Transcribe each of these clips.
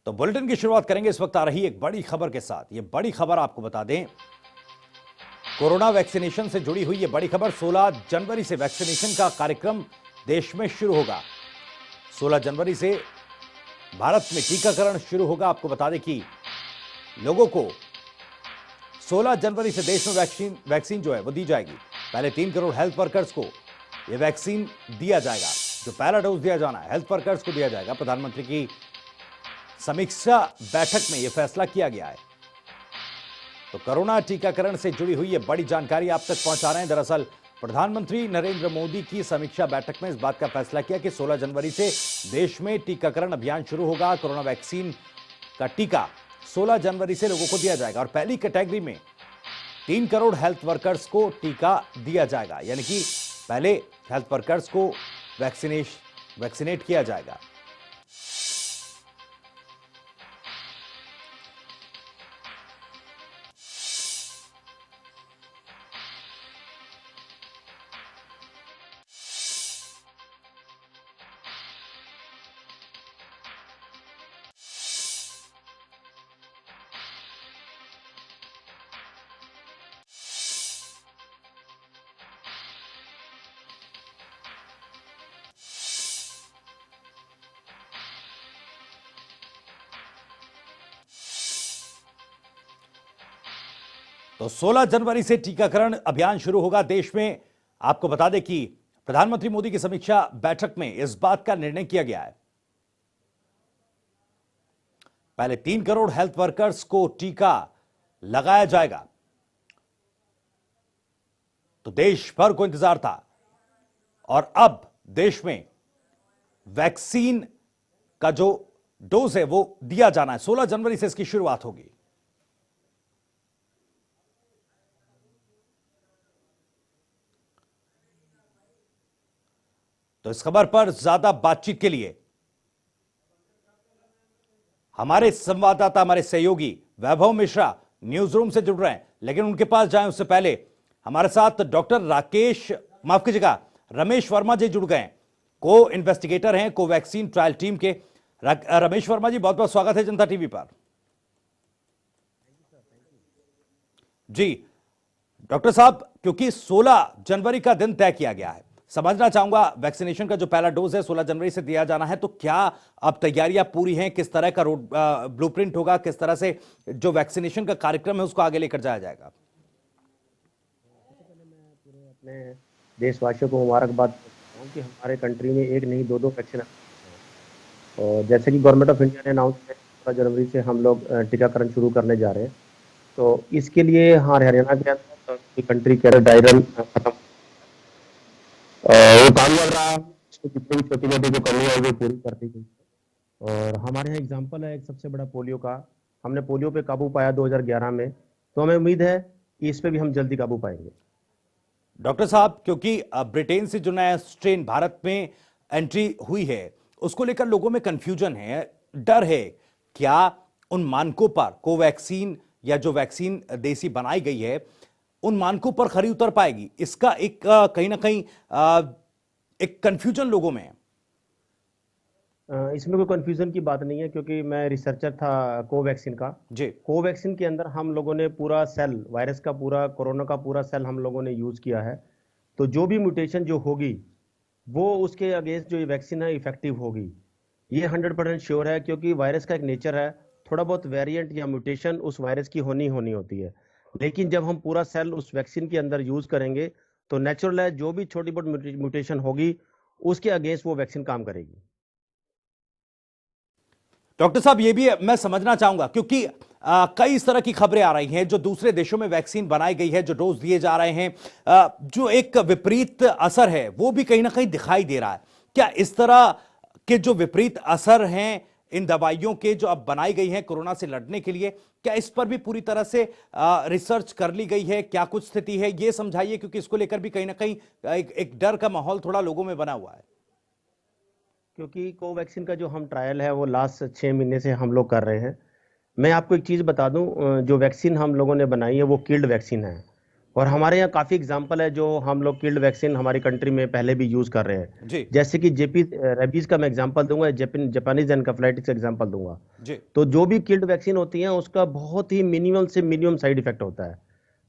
तो बुलेटिन की शुरुआत करेंगे इस वक्त आ रही एक बड़ी खबर के साथ। ये बड़ी खबर आपको बता दें, कोरोना वैक्सीनेशन से जुड़ी हुई ये बड़ी खबर। 16 जनवरी से वैक्सीनेशन का कार्यक्रम देश में शुरू होगा। 16 जनवरी से भारत में टीकाकरण शुरू होगा। आपको बता दें कि लोगों को 16 जनवरी से देश में वैक्सीन जो है वो दी जाएगी। पहले 3 करोड़ हेल्थ वर्कर्स को यह वैक्सीन दिया जाएगा। जो पहला डोज दिया जाना है हेल्थ वर्कर्स को दिया जाएगा। प्रधानमंत्री की समीक्षा बैठक में यह फैसला किया गया है। तो कोरोना टीकाकरण से जुड़ी हुई यह बड़ी जानकारी आप तक पहुंचा रहे हैं। दरअसल प्रधानमंत्री नरेंद्र मोदी की समीक्षा बैठक में इस बात का फैसला किया कि 16 जनवरी से देश में टीकाकरण अभियान शुरू होगा। कोरोना वैक्सीन का टीका 16 जनवरी से लोगों को दिया जाएगा और पहली कैटेगरी में 3 करोड़ हेल्थ वर्कर्स को टीका दिया जाएगा। यानी कि पहले हेल्थ वर्कर्स को वैक्सीनेट किया जाएगा। तो 16 जनवरी से टीकाकरण अभियान शुरू होगा देश में। आपको बता दें कि प्रधानमंत्री मोदी की समीक्षा बैठक में इस बात का निर्णय किया गया है। पहले 3 करोड़ हेल्थ वर्कर्स को टीका लगाया जाएगा। तो देश भर को इंतजार था और अब देश में वैक्सीन का जो डोज है वो दिया जाना है। 16 जनवरी से इसकी शुरुआत होगी। तो इस खबर पर ज्यादा बातचीत के लिए हमारे संवाददाता, हमारे सहयोगी वैभव मिश्रा न्यूज रूम से जुड़ रहे हैं, लेकिन उनके पास जाएं उससे पहले हमारे साथ डॉक्टर रमेश वर्मा जी जुड़ गए। को इन्वेस्टिगेटर हैं कोवैक्सीन ट्रायल टीम के। रमेश वर्मा जी, बहुत बहुत स्वागत है जनता टीवी पर। जी डॉक्टर साहब, क्योंकि 16 जनवरी का दिन तय किया गया है, समझना चाहूंगा वैक्सीनेशन का जो पहला डोज है 16 जनवरी से दिया जाना है, तो क्या अब तैयारियां पूरी हैं? किस तरह का ब्लूप्रिंट होगा? किस तरह से जो वैक्सीनेशन का कार्यक्रम है उसको आगे लेकर जाया जाएगा? पूरे अपने देशवासियों को मुबारकबाद देता हूं कि हमारे कंट्री में एक नहीं दो वैक्सीन और जैसे कि गवर्नमेंट ऑफ इंडिया ने अनाउंस किया 16 जनवरी से हम लोग टीकाकरण शुरू करने जा रहे हैं। तो इसके लिए हरियाणा के अंदर कंट्री के ड्राई रन खत्म वो काम चल रहा है। जितनी भी छोटी मोटी जो कमी है वो पूरी कर दी गई। और हमारे यहाँ एग्जाम्पल है एक सबसे बड़ा पोलियो का। हमने पोलियो पे काबू पाया 2011 में, तो हमें उम्मीद है कि इस पे भी हम जल्दी काबू पाएंगे। डॉक्टर साहब, क्योंकि ब्रिटेन से जो नया स्ट्रेन भारत में एंट्री हुई है उसको लेकर लोगों में कंफ्यूजन है, डर है। क्या उन मानकों पर कोवैक्सीन या जो वैक्सीन देसी बनाई गई है उन मानकों पर खरी उतर पाएगी? इसका एक कहीं ना कहीं एक कंफ्यूजन लोगों में है। इसमें कोई कंफ्यूजन की बात नहीं है, क्योंकि मैं रिसर्चर था कोवैक्सीन का जी। कोवैक्सीन के अंदर हम लोगों ने पूरा सेल, वायरस का पूरा, कोरोना का पूरा सेल हम लोगों ने यूज किया है। तो जो भी म्यूटेशन जो होगी वो उसके अगेंस्ट जो ये वैक्सीन है इफेक्टिव होगी, ये 100% श्योर है। क्योंकि वायरस का एक नेचर है, थोड़ा बहुत वेरिएंट या म्यूटेशन उस वायरस की होनी होती है। लेकिन जब हम पूरा सेल उस वैक्सीन के अंदर यूज करेंगे तो नेचुरल है, जो भी छोटी बहुत म्यूटेशन होगी उसके अगेंस्ट वो वैक्सीन काम करेगी। डॉक्टर साहब, ये भी मैं समझना चाहूंगा, क्योंकि कई इस तरह की खबरें आ रही हैं जो दूसरे देशों में वैक्सीन बनाई गई है, जो डोज दिए जा रहे हैं, जो एक विपरीत असर है वो भी कहीं ना कहीं दिखाई दे रहा है। क्या इस तरह के जो विपरीत असर हैं इन दवाइयों के जो अब बनाई गई हैं कोरोना से लड़ने के लिए, क्या इस पर भी पूरी तरह से रिसर्च कर ली गई है? क्या कुछ स्थिति है ये समझाइए, क्योंकि इसको लेकर भी कहीं ना कहीं एक डर का माहौल थोड़ा लोगों में बना हुआ है। क्योंकि कोवैक्सीन का जो हम ट्रायल है वो लास्ट 6 महीने से हम लोग कर रहे हैं। मैं आपको एक चीज़ बता दूं, जो वैक्सीन हम लोगों ने बनाई है वो किल्ड वैक्सीन है। और हमारे यहाँ काफी एग्जाम्पल है जो हम लोग किल्ड वैक्सीन हमारी कंट्री में पहले भी यूज कर रहे हैं। जी जैसे कि जेपी रेबीज का मैं एग्जांपल दूंगा, जापानीज एनकेफेलाइटिस का एग्जांपल दूंगा। जी तो जो भी किल्ड वैक्सीन होती है उसका बहुत ही मिनिमम से मिनिमम साइड इफेक्ट होता है।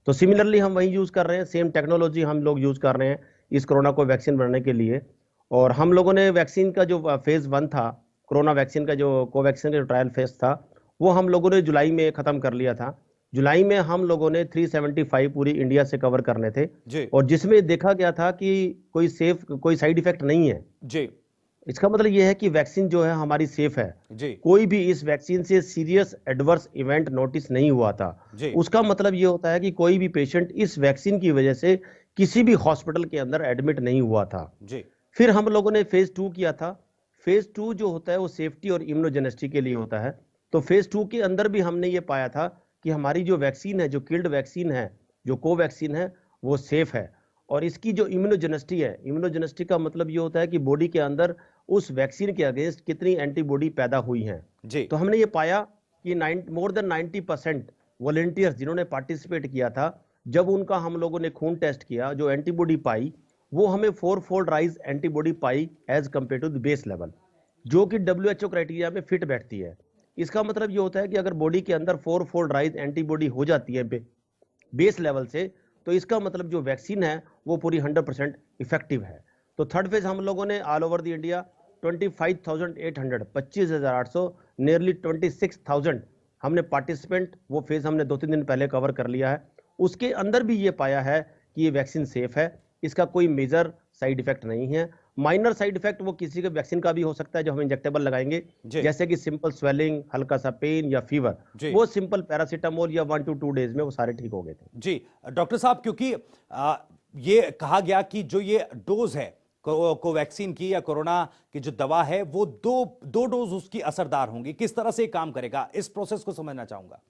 तो सिमिलरली हम वही यूज कर रहे हैं, सेम टेक्नोलॉजी हम लोग यूज कर रहे हैं इस कोरोना को वैक्सीन बनाने के लिए। और हम लोगों ने वैक्सीन का जो फेज 1 था, कोरोना वैक्सीन का जो कोवैक्सीन का जो ट्रायल फेज था, वो हम लोगों ने जुलाई में खत्म कर लिया था। जुलाई में हम लोगों ने 375 पूरी इंडिया से कवर करने थे, जी और जिसमें देखा गया था कि कोई साइड इफेक्ट नहीं है। जी इसका मतलब यह है कि वैक्सीन जो है हमारी सेफ है। जी कोई भी इस वैक्सीन से सीरियस एडवर्स इवेंट नोटिस नहीं हुआ था। जी उसका मतलब यह होता है कि कोई भी पेशेंट इस वैक्सीन की वजह से किसी भी हॉस्पिटल के अंदर एडमिट नहीं हुआ था। जी फिर हम लोगों ने फेज 2 किया था। फेज 2 जो होता है वो सेफ्टी और इम्यूनोजेनिसिटी के लिए होता है। तो फेज 2 के अंदर भी हमने ये पाया था कि हमारी जो वैक्सीन है, जो किल्ड वैक्सीन है, जो कोवैक्सीन है, वो सेफ है। और इसकी जो इम्यूनोजेनिसिटी है, इम्यूनोजेनिसिटी का मतलब ये होता है कि बॉडी के अंदर उस वैक्सीन के अगेंस्ट कितनी एंटीबॉडी पैदा हुई हैं। जी तो हमने ये पाया कि मोर देन 90% वॉलेंटियर्स जिन्होंने पार्टिसिपेट किया था, जब उनका हम लोगों ने खून टेस्ट किया, जो एंटीबॉडी पाई, वो हमें 4-फोल्ड राइज एंटीबॉडी पाई as compare to the base level, जो कि WHO क्राइटेरिया में फिट बैठती है। इसका मतलब ये होता है कि अगर बॉडी के अंदर 4-फोल्ड राइज एंटीबॉडी हो जाती है बेस लेवल से, तो इसका मतलब जो वैक्सीन है वो पूरी 100% इफेक्टिव है। तो थर्ड फेज हम लोगों ने all over the India 25,800 25,800 nearly 26,000 हमने पार्टिसिपेंट, वो फेज हमने 2-3 दिन पहले कवर कर लिया है। उसके अंदर भी ये पाया है कि ये वैक्सीन सेफ है, इसका कोई मेजर साइड इफेक्ट नहीं है। माइनर साइड इफेक्ट वो किसी के वैक्सीन का भी हो सकता है जो हम इंजेक्टेबल लगाएंगे, जी जैसे कि सिंपल स्वेलिंग, हल्का सा पेन या फीवर। जी वो सिंपल पैरासीटामोल या 1 to 2 डेज में वो सारे ठीक हो गए थे। जी डॉक्टर साहब, क्योंकि ये कहा गया कि जो ये डोज है कोवैक्सीन की या कोरोना की जो दवा है, वो दो डोज उसकी असरदार होंगी, किस तरह से ये काम करेगा, इस प्रोसेस को समझना चाहूंगा।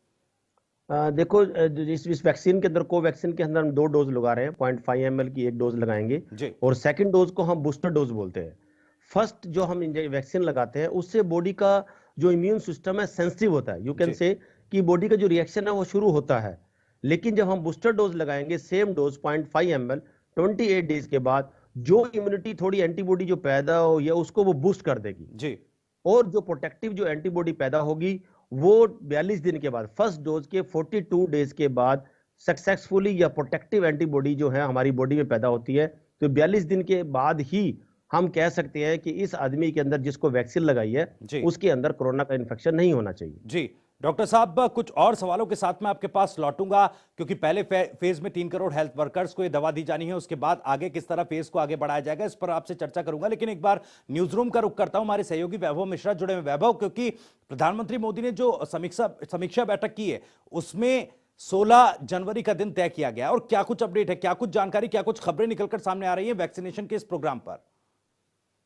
देखो, इस वैक्सीन के अंदर, कोवैक्सीन के अंदर हम 2 डोज लगा रहे हैं। 0.5 ml की एक डोज लगाएंगे, जी और सेकंड डोज को हम बूस्टर डोज बोलते हैं। फर्स्ट जो हम वैक्सीन लगाते हैं उससे बॉडी का जो इम्यून सिस्टम है सेंसिटिव होता है, यू कैन जी से कि बॉडी का जो रिएक्शन है वो शुरू होता है। लेकिन जब हम बूस्टर डोज लगाएंगे, सेम डोज 0.5 ml 28 डेज के बाद, जो इम्यूनिटी थोड़ी एंटीबॉडी जो पैदा हो या उसको वो बूस्ट कर देगी। जी और जो प्रोटेक्टिव जो एंटीबॉडी पैदा होगी वो 42 दिन के बाद, फर्स्ट डोज के 42 डेज के बाद सक्सेसफुली या प्रोटेक्टिव एंटीबॉडी जो है हमारी बॉडी में पैदा होती है। तो 42 दिन के बाद ही हम कह सकते हैं कि इस आदमी के अंदर जिसको वैक्सीन लगाई है जी उसके अंदर कोरोना का इन्फेक्शन नहीं होना चाहिए। जी डॉक्टर साहब, कुछ और सवालों के साथ मैं आपके पास लौटूंगा, क्योंकि पहले फेज में 3 करोड़ हेल्थ वर्कर्स को ये दवा दी जानी है, उसके बाद आगे किस तरह फेज को आगे बढ़ाया जाएगा इस पर आपसे चर्चा करूंगा। लेकिन एक बार न्यूज रूम का रुख करता हूं, हमारे सहयोगी वैभव मिश्रा जुड़े हुए। वैभव, क्योंकि प्रधानमंत्री मोदी ने जो समीक्षा बैठक की है उसमें 16 जनवरी का दिन तय किया गया, और क्या कुछ अपडेट है, क्या कुछ जानकारी, क्या कुछ खबरें निकलकर सामने आ रही है वैक्सीनेशन के इस प्रोग्राम पर?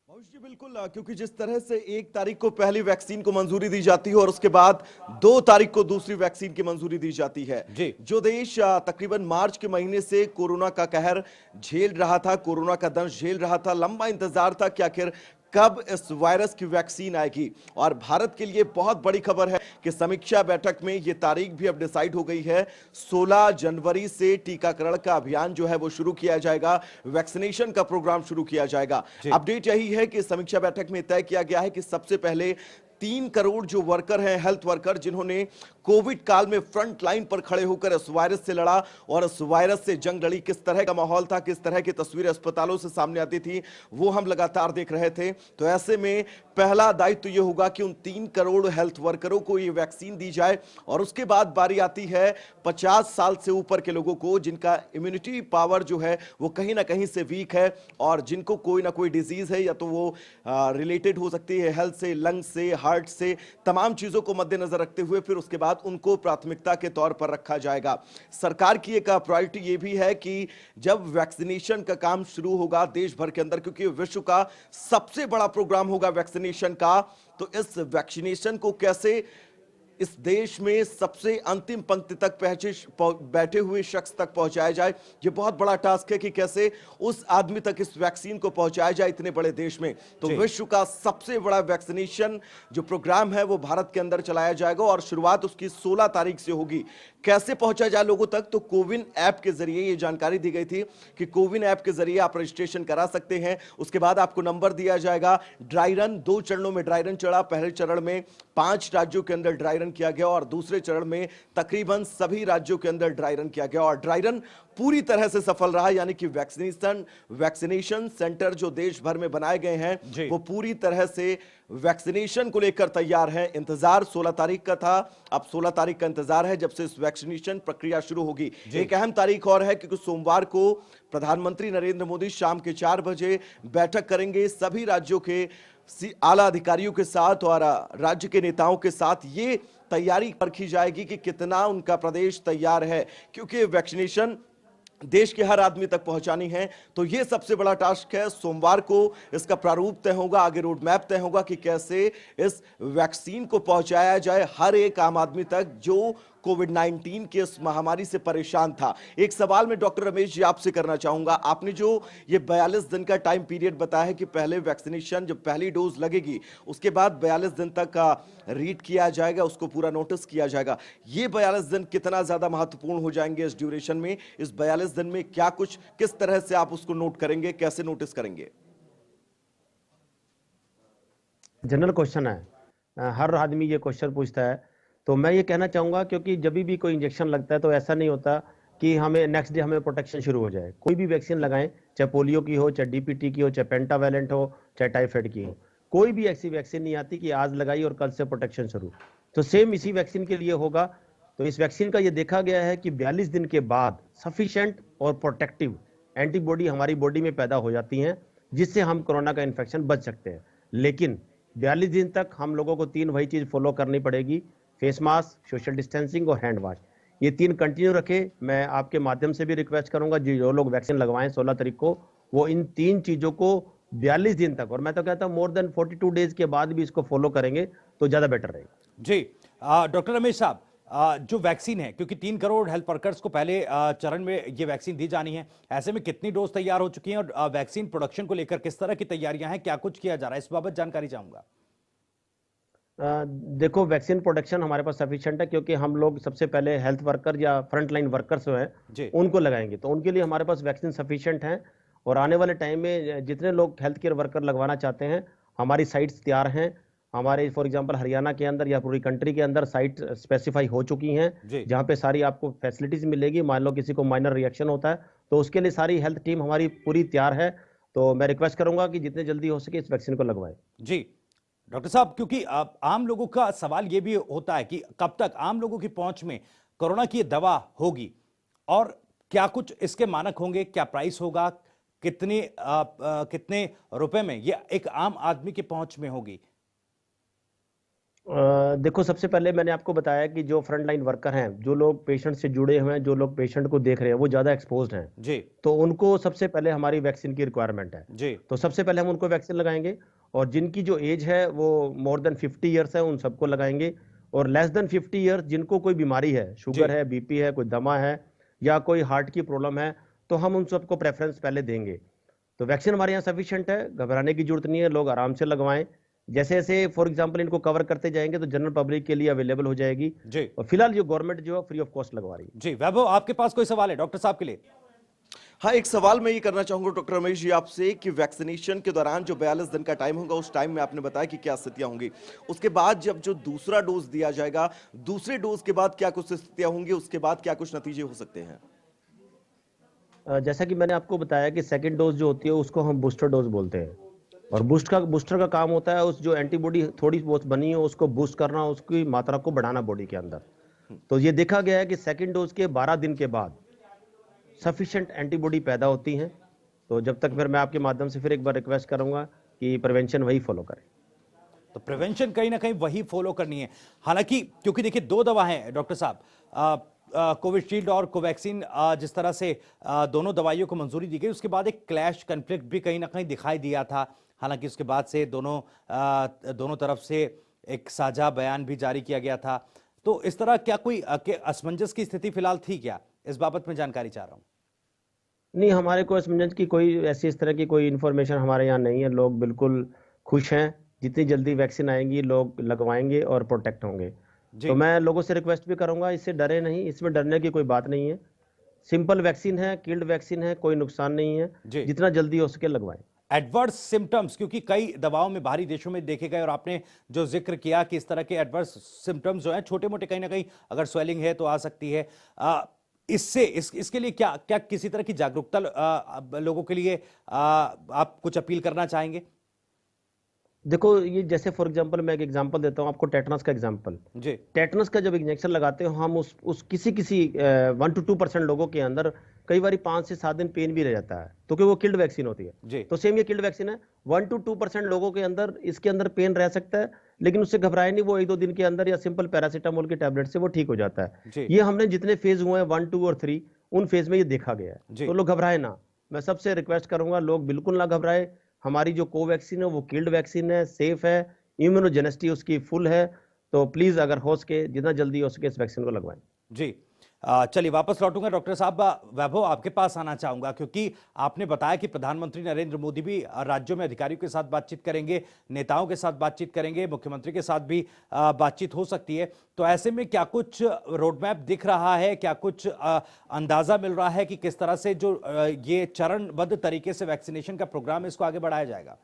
जी बिल्कुल, क्योंकि जिस तरह से 1 तारीख को पहली वैक्सीन को मंजूरी दी जाती है और उसके बाद 2 तारीख को दूसरी वैक्सीन की मंजूरी दी जाती है, जी जो देश तकरीबन मार्च के महीने से कोरोना का कहर झेल रहा था, कोरोना का दंश झेल रहा था, लंबा इंतजार था कि आखिर कब इस वायरस की वैक्सीन आएगी। और भारत के लिए बहुत बड़ी खबर है कि समीक्षा बैठक में यह तारीख भी अब डिसाइड हो गई है। 16 जनवरी से टीकाकरण का अभियान जो है वो शुरू किया जाएगा, वैक्सीनेशन का प्रोग्राम शुरू किया जाएगा। अपडेट यही है कि समीक्षा बैठक में तय किया गया है कि सबसे पहले 3 करोड़ जो वर्कर हैं, हेल्थ वर्कर, जिन्होंने कोविड काल में फ्रंट लाइन पर खड़े होकर इस वायरस से लड़ा और इस वायरस से जंग लड़ी, किस तरह का माहौल था, किस तरह की तस्वीरें अस्पतालों से सामने आती थी, वो हम लगातार देख रहे थे। तो ऐसे में पहला दायित्व तो ये होगा कि उन 3 करोड़ हेल्थ वर्करों को ये वैक्सीन दी जाए। और उसके बाद बारी आती है 50 साल से ऊपर के लोगों को, जिनका इम्यूनिटी पावर जो है वो कहीं ना कहीं से वीक है और जिनको कोई ना कोई डिजीज है, या तो वो रिलेटेड हो सकती है हेल्थ से, लंग से, हार्ट से, तमाम चीजों को मद्देनजर रखते हुए फिर उसके बाद उनको प्राथमिकता के तौर पर रखा जाएगा। सरकार की एक प्रायोरिटी ये भी है कि जब वैक्सीनेशन का काम शुरू होगा देश भर के अंदर, क्योंकि विश्व का सबसे बड़ा प्रोग्राम होगा वैक्सीनेशन का, तो इस वैक्सीनेशन को कैसे इस देश में सबसे अंतिम पंक्ति तक बैठे हुए शख्स तक पहुंचाया जाए। ये बहुत बड़ा टास्क है कि कैसे उस आदमी तक इस वैक्सीन को पहुंचाया जाए इतने बड़े देश में। तो जी। विश्व का सबसे बड़ा वैक्सीनेशन जो प्रोग्राम है वो भारत के अंदर चलाया जाएगा और शुरुआत उसकी 16 तारीख से होगी। कैसे पहुंचा जाए लोगों तक, तो कोविन ऐप के जरिए ये जानकारी दी गई थी कि कोविन ऐप के जरिए आप रजिस्ट्रेशन करा सकते हैं। उसके बाद आपको नंबर दिया जाएगा। ड्राई रन 2 चरणों में ड्राई रन चढ़ा। पहले चरण में 5 राज्यों के अंदर ड्राई रन किया गया और दूसरे चरण में तकरीबन सभी राज्यों के अंदर ड्राई रन किया गया और ड्राई रन पूरी तरह से सफल रहा। यानी कि वैक्सीनेशन सेंटर जो देश भर में बनाए गए हैं वो पूरी तरह से वैक्सीनेशन को लेकर तैयार है। इंतजार 16 तारीख का था, अब 16 तारीख का इंतजार है जब से इस वैक्सीनेशन प्रक्रिया शुरू होगी। एक अहम तारीख और है क्योंकि सोमवार को प्रधानमंत्री नरेंद्र मोदी शाम के 4 बजे बैठक करेंगे सभी राज्यों के आला अधिकारियों के साथ और राज्य के नेताओं के साथ। ये तैयारी परखी जाएगी कि कितना उनका प्रदेश तैयार है, क्योंकि वैक्सीनेशन देश के हर आदमी तक पहुंचानी है। तो यह सबसे बड़ा टास्क है। सोमवार को इसका प्रारूप तय होगा, आगे रोड मैप तय होगा कि कैसे इस वैक्सीन को पहुंचाया जाए हर एक आम आदमी तक जो कोविड-19 की इस महामारी से परेशान था। एक सवाल मैं डॉक्टर रमेश जी आपसे करना चाहूंगा। आपने जो ये 42 दिन का टाइम पीरियड बताया है कि पहले वैक्सीनेशन जब पहली डोज लगेगी उसके बाद 42 दिन तक का रीड किया जाएगा, उसको पूरा नोटिस किया जाएगा। ये 42 दिन कितना ज्यादा महत्वपूर्ण हो जाएंगे इस ड्यूरेशन में? इस 42 दिन में क्या कुछ, किस तरह से आप उसको नोट करेंगे, कैसे नोटिस करेंगे? जनरल क्वेश्चन है, हर आदमी ये क्वेश्चन पूछता है। तो मैं ये कहना चाहूंगा क्योंकि जब भी कोई इंजेक्शन लगता है तो ऐसा नहीं होता कि हमें नेक्स्ट डे हमें प्रोटेक्शन शुरू हो जाए। कोई भी वैक्सीन लगाएं, चाहे पोलियो की हो, चाहे डीपीटी की हो, चाहे पेंटावैलेंट हो, चाहे टाइफाइड की हो, कोई भी ऐसी वैक्सीन नहीं आती कि आज लगाई और कल से प्रोटेक्शन शुरू। तो सेम इसी वैक्सीन के लिए होगा। तो इस वैक्सीन का ये देखा गया है कि 42 दिन के बाद सफिशिएंट और प्रोटेक्टिव एंटीबॉडी हमारी बॉडी में पैदा हो जाती हैं, जिससे हम कोरोना का इन्फेक्शन बच सकते हैं। लेकिन 42 दिन तक हम लोगों को 3 वही चीज फॉलो करनी पड़ेगी: फेस मास्क, सोशल डिस्टेंसिंग और हैंड वॉश। ये 3 कंटिन्यू रखे। मैं आपके माध्यम से भी रिक्वेस्ट करूंगा जो लोग वैक्सीन लगवाएं 16 तारीख को, वो इन 3 चीजों को 42 दिन तक, और मैं तो कहता हूं मोर देन 42 डेज के बाद भी इसको फॉलो करेंगे तो ज्यादा बेटर रहेगा। जी, डॉक्टर रमेश साहब, जो वैक्सीन है, क्योंकि 3 करोड़ हेल्थ वर्कर्स को पहले चरण में ये वैक्सीन दी जानी है, ऐसे में कितनी डोज तैयार हो चुकी हैं और वैक्सीन प्रोडक्शन को लेकर किस तरह की तैयारियां हैं, क्या कुछ किया जा रहा है, इस बाबत जानकारी चाहूंगा। देखो, वैक्सीन प्रोडक्शन हमारे पास सफिशिएंट है क्योंकि हम लोग सबसे पहले हेल्थ वर्कर या फ्रंट लाइन वर्कर्स जो हैं उनको लगाएंगे, तो उनके लिए हमारे पास वैक्सीन सफिशिएंट है। और आने वाले टाइम में जितने लोग हेल्थ केयर वर्कर लगवाना चाहते हैं, हमारी साइट्स तैयार हैं। हमारे फॉर एग्जांपल हरियाणा के अंदर या पूरी कंट्री के अंदर साइट स्पेसिफाई हो चुकी हैं, जहां पे सारी आपको फैसिलिटीज मिलेगी। मान लो किसी को माइनर रिएक्शन होता है तो उसके लिए सारी हेल्थ टीम हमारी पूरी तैयार है। तो मैं रिक्वेस्ट करूंगा कि जितने जल्दी हो सके इस वैक्सीन को लगवाएं। जी डॉक्टर साहब, क्योंकि आम लोगों का सवाल ये भी होता है कि कब तक आम लोगों की पहुंच में कोरोना की दवा होगी और क्या कुछ इसके मानक होंगे, क्या प्राइस होगा, कितने रुपए में ये एक आम आदमी की पहुंच में होगी? देखो, सबसे पहले मैंने आपको बताया कि जो फ्रंट लाइन वर्कर हैं, जो लोग पेशेंट से जुड़े हुए हैं, जो लोग पेशेंट को देख रहे हैं, वो ज्यादा एक्सपोज्ड हैं जी। तो उनको सबसे पहले हमारी वैक्सीन की रिक्वायरमेंट है जी। तो सबसे पहले हम उनको वैक्सीन लगाएंगे। और जिनकी जो एज है वो मोर देन 50 ईयर्स है, उन सबको लगाएंगे। और लेस देन 50 ईयर्स जिनको कोई बीमारी है, शुगर है, बीपी है, कोई दमा है या कोई हार्ट की प्रॉब्लम है, तो हम उन सबको प्रेफरेंस पहले देंगे। तो वैक्सीन हमारे यहाँ सफिशिएंट है, घबराने की जरूरत नहीं है, लोग आराम से लगवाएं। जैसे जैसे फॉर एग्जांपल इनको कवर करते जाएंगे तो जनरल पब्लिक के लिए अवेलेबल हो जाएगी जी। और फिलहाल जो गवर्नमेंट जो है फ्री ऑफ कॉस्ट लगवा रही है। जी वैभव, आपके पास कोई सवाल है डॉक्टर साहब के लिए? हाँ, एक सवाल मैं ये करना चाहूंगा डॉक्टर रमेश जी आपसे कि वैक्सीनेशन के दौरान जो 42 दिन का टाइम होगा, उस टाइम में आपने बताया कि क्या स्थितियां होंगी, उसके बाद जब जो दूसरा डोज दिया जाएगा, दूसरे डोज के बाद क्या कुछ स्थितियां होंगी, उसके बाद क्या कुछ नतीजे हो सकते हैं? जैसा कि मैंने आपको बताया कि सेकंड डोज जो होती है उसको हम बूस्टर डोज बोलते हैं। और बूस्टर का काम होता है उस जो एंटीबॉडी थोड़ी बहुत बनी हो उसको बूस्ट करना, उसकी मात्रा को बढ़ाना बॉडी के अंदर। तो ये देखा गया है कि सेकंड डोज के 12 दिन के बाद सफिशिएंट एंटीबॉडी पैदा होती हैं। तो जब तक फिर मैं आपके माध्यम से फिर एक बार रिक्वेस्ट करूंगा कि प्रिवेंशन वही फॉलो करें। तो प्रिवेंशन कहीं ना कहीं वही फॉलो करनी है। हालांकि क्योंकि देखिए 2 दवा हैं डॉक्टर साहब, कोविशील्ड और कोवैक्सीन, जिस तरह से दोनों दवाइयों को मंजूरी दी गई, उसके बाद एक क्लैश कन्फ्लिक्ट भी कहीं ना कहीं दिखाई दिया था। हालांकि उसके बाद से दोनों तरफ से एक साझा बयान भी जारी किया गया था। तो इस तरह क्या कोई असमंजस की स्थिति फिलहाल थी क्या? इस बाबत में जानकारी चाह रहा हूं। नहीं, हमारे को असमंजस की कोई ऐसी इस तरह की कोई इन्फॉर्मेशन हमारे यहाँ नहीं है। लोग बिल्कुल खुश हैं। जितनी जल्दी वैक्सीन आएंगी लोग लगवाएंगे और प्रोटेक्ट होंगे। तो जी मैं लोगों से रिक्वेस्ट भी करूंगा, इससे डरे नहीं, इसमें डरने की कोई बात नहीं है। सिंपल वैक्सीन है, किल्ड वैक्सीन है, कोई नुकसान नहीं है। जी। जितना जल्दी हो सके लगवाएं। एडवर्स सिम्टम्स, क्योंकि कई दवाओं में बाहरी देशों में देखे गए और आपने जो जिक्र किया कि इस तरह के एडवर्स सिम्टम्स जो हैं छोटे मोटे, कहीं ना कहीं अगर स्वेलिंग है तो आ सकती है। इसके लिए क्या क्या किसी तरह की जागरूकता लोगों के लिए आप कुछ अपील करना चाहेंगे? देखो, ये जैसे फॉर एग्जांपल मैं एक एग्जांपल देता हूँ आपको, टेटनस का एग्जांपल। जी टेटनस का जब इंजेक्शन लगाते हो हम, उस किसी किसी 1 to 2% लोगों के अंदर कई बार 5 से 7 दिन पेन भी रह जाता है, तो कि वो किल्ड वैक्सीन होती है। जी तो सेम ये किल्ड वैक्सीन है। 1 to 2% लोगों के अंदर इसके अंदर पेन रह सकता है, लेकिन उससे घबराए नहीं, वो 1-2 दिन के अंदर या सिंपल पैरासीटामोल की टैबलेट से वो ठीक हो जाता है। जी ये हमने जितने फेज हुए हैं 1, 2 और 3, उन फेज में ये देखा गया है। जी तो लोग घबराए ना। मैं सबसे रिक्वेस्ट करूंगा, लोग बिल्कुल ना घबराए। हमारी जो कोवैक्सीन है वो किल्ड वैक्सीन है, सेफ है, इम्यूनोजेनेसिटी उसकी फुल है। तो प्लीज अगर हो सके जितना जल्दी हो सके इस वैक्सीन को लगवाएं। जी। चलिए वापस लौटूंगा डॉक्टर साहब। वैभव, आपके पास आना चाहूंगा क्योंकि आपने बताया कि प्रधानमंत्री नरेंद्र मोदी भी राज्यों में अधिकारियों के साथ बातचीत करेंगे, नेताओं के साथ बातचीत करेंगे, मुख्यमंत्री के साथ भी बातचीत हो सकती है। तो ऐसे में क्या कुछ रोडमैप दिख रहा है, क्या कुछ अंदाजा मिल रहा है कि किस तरह से जो ये चरणबद्ध तरीके से वैक्सीनेशन का प्रोग्राम है इसको आगे बढ़ाया जाएगा?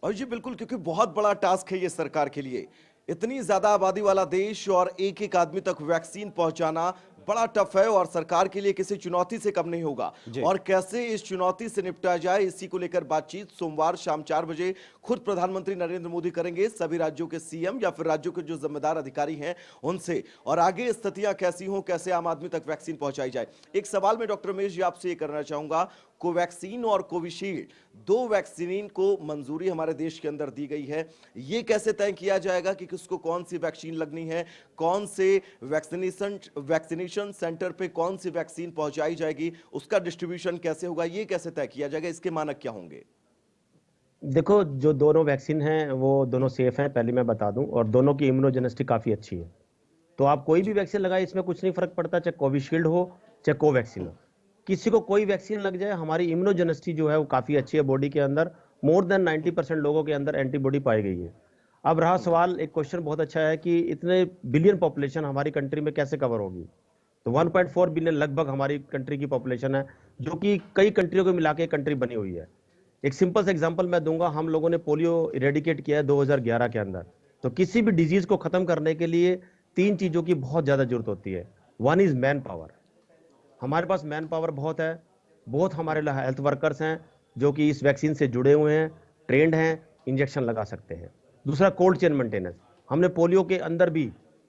और जी बिल्कुल, क्योंकि बहुत बड़ा टास्क है ये सरकार के लिए। इतनी ज्यादा आबादी वाला देश और एक एक आदमी तक वैक्सीन पहुंचाना बड़ा टफ है और सरकार के लिए किसी चुनौती से कम नहीं होगा। जी। और कैसे इस चुनौती से निपटा जाए, इसी को लेकर बातचीत सोमवार शाम 4 बजे खुद प्रधानमंत्री नरेंद्र मोदी करेंगे सभी राज्यों के सीएम या फिर राज्यों के जो जिम्मेदार अधिकारी हैं उनसे। और आगे स्थितियां कैसी हों, कैसे आम आदमी तक वैक्सीन पहुंचाई जाए। एक सवाल मैं डॉक्टर रमेश जी आपसे ये करना चाहूंगा, कोवैक्सीन और कोविशील्ड दो वैक्सीन को मंजूरी हमारे देश के अंदर दी गई है, ये कैसे तय किया जाएगा कि किसको कौन सी वैक्सीन लगनी है, कौन से वैक्सीनेशन सेंटर पे कौन सी वैक्सीन पहुंचाई जाएगी, उसका डिस्ट्रीब्यूशन कैसे होगा, ये कैसे तय किया जाएगा, इसके मानक क्या होंगे? देखो, जो दोनों वैक्सीन हैं वो दोनों सेफ हैं, पहले मैं बता दूं, और दोनों की इम्यूनोजेनेसिटी काफी अच्छी है। तो आप कोई भी वैक्सीन लगाए, इसमें कुछ नहीं फर्क पड़ता, चाहे कोविशील्ड हो चाहे कोवैक्सीन हो। किसी को कोई वैक्सीन लग जाए, हमारी इम्यूनोजेनेसिटी जो है वो काफी अच्छी है बॉडी के अंदर। मोर देन 90% लोगों के अंदर एंटीबॉडी पाई गई है। अब रहा सवाल, एक क्वेश्चन बहुत अच्छा है कि इतने बिलियन पॉपुलेशन हमारी कंट्री में कैसे कवर होगी। तो 1.4 बिलियन लगभग हमारी कंट्री की पॉपुलेशन है, जो कि कई कंट्रियों को मिला के कंट्री बनी हुई है। एक सिंपल सा एग्जांपल मैं दूंगा, हम लोगों ने पोलियो इरेडिकेट किया है 2011 के अंदर। तो किसी भी डिजीज को खत्म करने के लिए 3 चीजों की बहुत ज्यादा जरूरत होती है। One is man power. हमारे पास मैन पावर बहुत है, बहुत हमारे हेल्थ वर्कर्स हैं जो कि इस वैक्सीन से जुड़े हुए हैं, ट्रेंड हैं, इंजेक्शन लगा सकते हैं। दूसरा, कोल्ड चेन मेंटेनेंस। हमने पोलियो के अंदर भी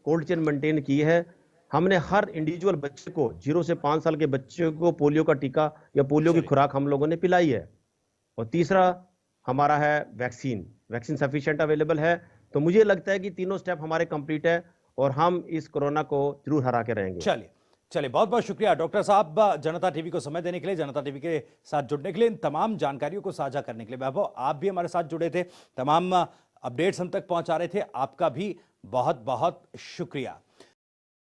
कोल्ड चेन मेंटेन की है। हमने हर इंडिविजुअल बच्चे को, 0 से 5 साल के बच्चे को पोलियो का टीका या पोलियो की चलिए। खुराक हम लोगों ने पिलाई है। और तीसरा हमारा है वैक्सीन। वैक्सीन सफिशिएंट अवेलेबल है। तो मुझे लगता है कि तीनों स्टेप हमारे कंप्लीट है और हम इस कोरोना को जरूर हरा के रहेंगे। चलिए चलिए, बहुत बहुत शुक्रिया डॉक्टर साहब, जनता टीवी को समय देने के लिए, जनता टीवी के साथ जुड़ने के लिए, इन तमाम जानकारियों को साझा करने के लिए। वैभव, आप भी हमारे साथ जुड़े थे, तमाम अपडेट्स हम तक पहुंचा रहे थे, आपका भी बहुत बहुत शुक्रिया।